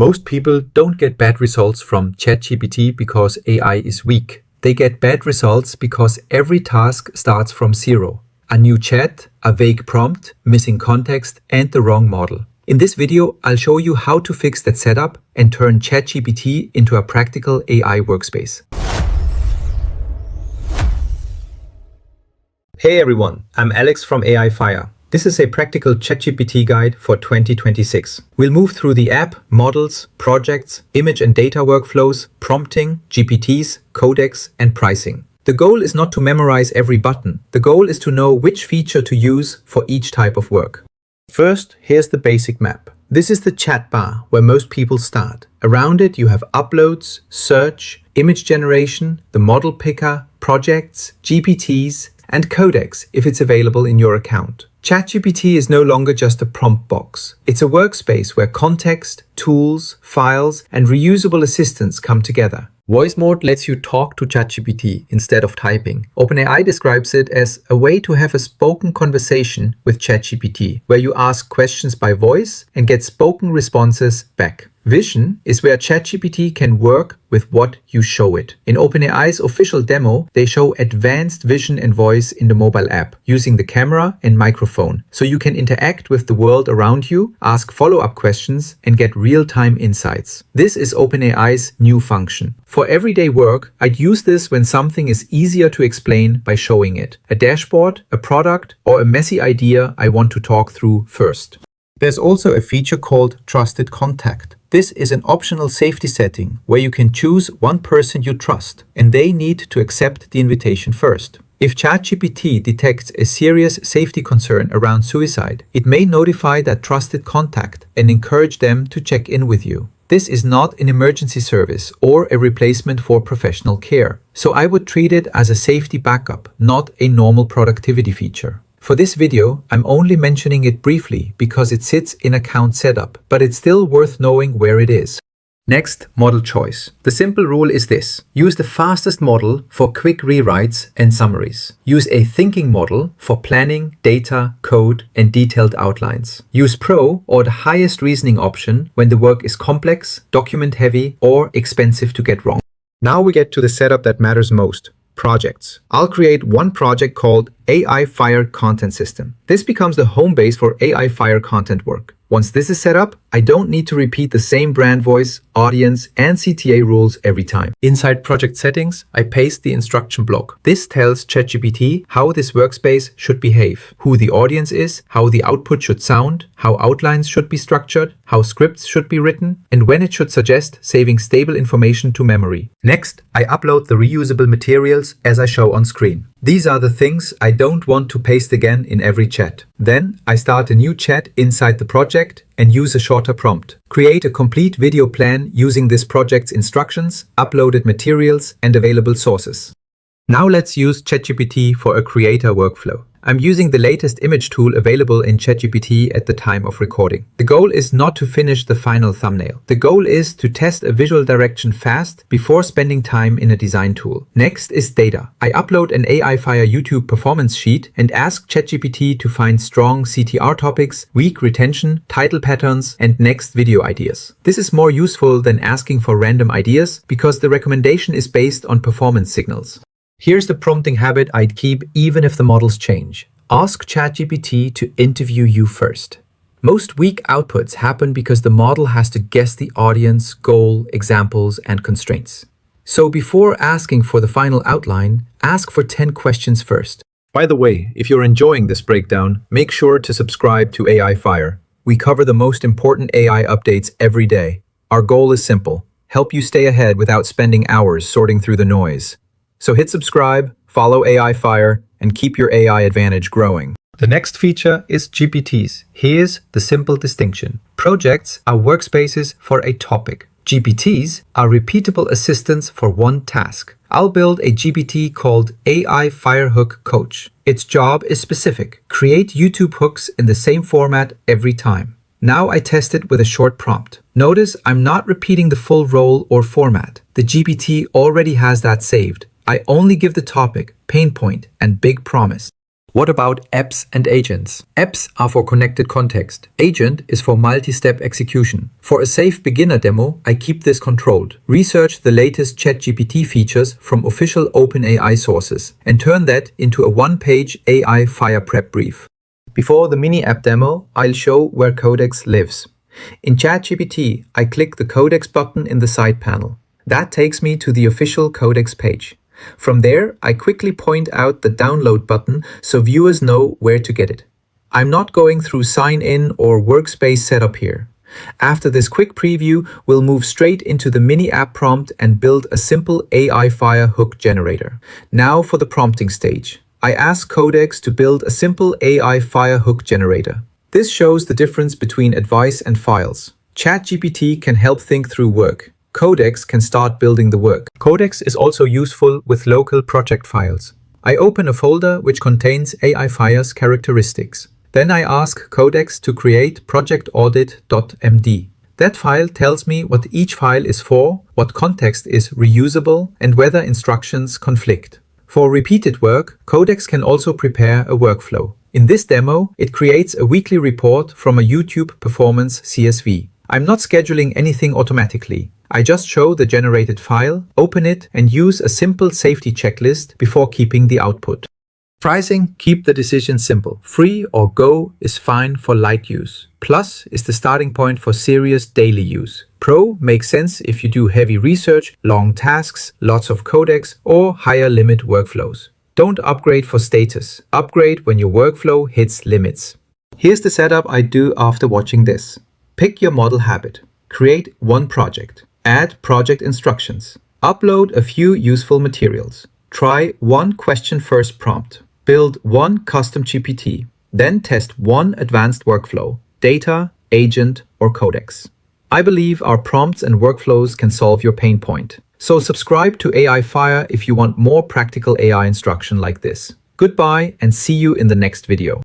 Most people don't get bad results from ChatGPT because AI is weak. They get bad results because every task starts from zero. A new chat, a vague prompt, missing context, and the wrong model. In this video, I'll show you how to fix that setup and turn ChatGPT into a practical AI workspace. Hey everyone, I'm Alex from AI Fire. This is a practical ChatGPT guide for 2026. We'll move through the app, models, projects, image and data workflows, prompting, GPTs, Codex, and pricing. The goal is not to memorize every button. The goal is to know which feature to use for each type of work. First, here's the basic map. This is the chat bar where most people start. Around it, you have uploads, search, image generation, the model picker, projects, GPTs, and Codex if it's available in your account. ChatGPT is no longer just a prompt box. It's a workspace where context, tools, files, and reusable assistants come together. Voice mode lets you talk to ChatGPT instead of typing. OpenAI describes it as a way to have a spoken conversation with ChatGPT, where you ask questions by voice and get spoken responses back. Vision is where ChatGPT can work with what you show it. In OpenAI's official demo, they show advanced vision and voice in the mobile app, using the camera and microphone, so you can interact with the world around you, ask follow-up questions, and get real-time insights. This is OpenAI's new function. For everyday work, I'd use this when something is easier to explain by showing it. A dashboard, a product, or a messy idea I want to talk through first. There's also a feature called Trusted Contact. This is an optional safety setting where you can choose one person you trust, and they need to accept the invitation first. If ChatGPT detects a serious safety concern around suicide, it may notify that trusted contact and encourage them to check in with you. This is not an emergency service or a replacement for professional care, so I would treat it as a safety backup, not a normal productivity feature. For this video, I'm only mentioning it briefly because it sits in Account Setup, but it's still worth knowing where it is. Next, model choice. The simple rule is this. Use the fastest model for quick rewrites and summaries. Use a thinking model for planning, data, code, and detailed outlines. Use Pro or the highest reasoning option when the work is complex, document-heavy, or expensive to get wrong. Now we get to the setup that matters most. Projects. I'll create one project called AI Fire Content System. This becomes the home base for AI Fire content work. Once this is set up, I don't need to repeat the same brand voice, audience, and CTA rules every time. Inside project settings, I paste the instruction block. This tells ChatGPT how this workspace should behave, who the audience is, how the output should sound, how outlines should be structured, how scripts should be written, and when it should suggest saving stable information to memory. Next, I upload the reusable materials as I show on screen. These are the things I don't want to paste again in every chat. Then I start a new chat inside the project and use a shorter prompt. Create a complete video plan using this project's instructions, uploaded materials, and available sources. Now let's use ChatGPT for a creator workflow. I'm using the latest image tool available in ChatGPT at the time of recording. The goal is not to finish the final thumbnail. The goal is to test a visual direction fast before spending time in a design tool. Next is data. I upload an AI Fire YouTube performance sheet and ask ChatGPT to find strong CTR topics, weak retention, title patterns, and next video ideas. This is more useful than asking for random ideas because the recommendation is based on performance signals. Here's the prompting habit I'd keep even if the models change. Ask ChatGPT to interview you first. Most weak outputs happen because the model has to guess the audience, goal, examples, and constraints. So before asking for the final outline, ask for 10 questions first. By the way, if you're enjoying this breakdown, make sure to subscribe to AI Fire. We cover the most important AI updates every day. Our goal is simple: help you stay ahead without spending hours sorting through the noise. So hit subscribe, follow AI Fire, and keep your AI advantage growing. The next feature is GPTs. Here's the simple distinction. Projects are workspaces for a topic. GPTs are repeatable assistants for one task. I'll build a GPT called AI Firehook Coach. Its job is specific. Create YouTube hooks in the same format every time. Now I test it with a short prompt. Notice I'm not repeating the full role or format. The GPT already has that saved. I only give the topic, pain point, and big promise. What about apps and agents? Apps are for connected context. Agent is for multi-step execution. For a safe beginner demo, I keep this controlled. Research the latest ChatGPT features from official OpenAI sources and turn that into a one-page AI fire prep brief. Before the mini app demo, I'll show where Codex lives. In ChatGPT, I click the Codex button in the side panel. That takes me to the official Codex page. From there, I quickly point out the download button so viewers know where to get it. I'm not going through sign in or workspace setup here. After this quick preview, we'll move straight into the mini app prompt and build a simple AI fire hook generator. Now for the prompting stage. I ask Codex to build a simple AI fire hook generator. This shows the difference between advice and files. ChatGPT can help think through work. Codex can start building the work. Codex is also useful with local project files. I open a folder which contains AI Fire's characteristics. Then I ask Codex to create projectaudit.md. That file tells me what each file is for, what context is reusable, and whether instructions conflict. For repeated work, Codex can also prepare a workflow. In this demo, it creates a weekly report from a YouTube performance CSV. I'm not scheduling anything automatically. I just show the generated file, open it, and use a simple safety checklist before keeping the output. Pricing, keep the decision simple. Free or Go is fine for light use. Plus is the starting point for serious daily use. Pro makes sense if you do heavy research, long tasks, lots of Codex, or higher limit workflows. Don't upgrade for status. Upgrade when your workflow hits limits. Here's the setup I do after watching this. Pick your model habit. Create one project. Add project instructions. Upload a few useful materials. Try one question-first prompt. Build one custom GPT. Then test one advanced workflow, data, agent, or Codex. I believe our prompts and workflows can solve your pain point. So subscribe to AI Fire if you want more practical AI instruction like this. Goodbye and see you in the next video.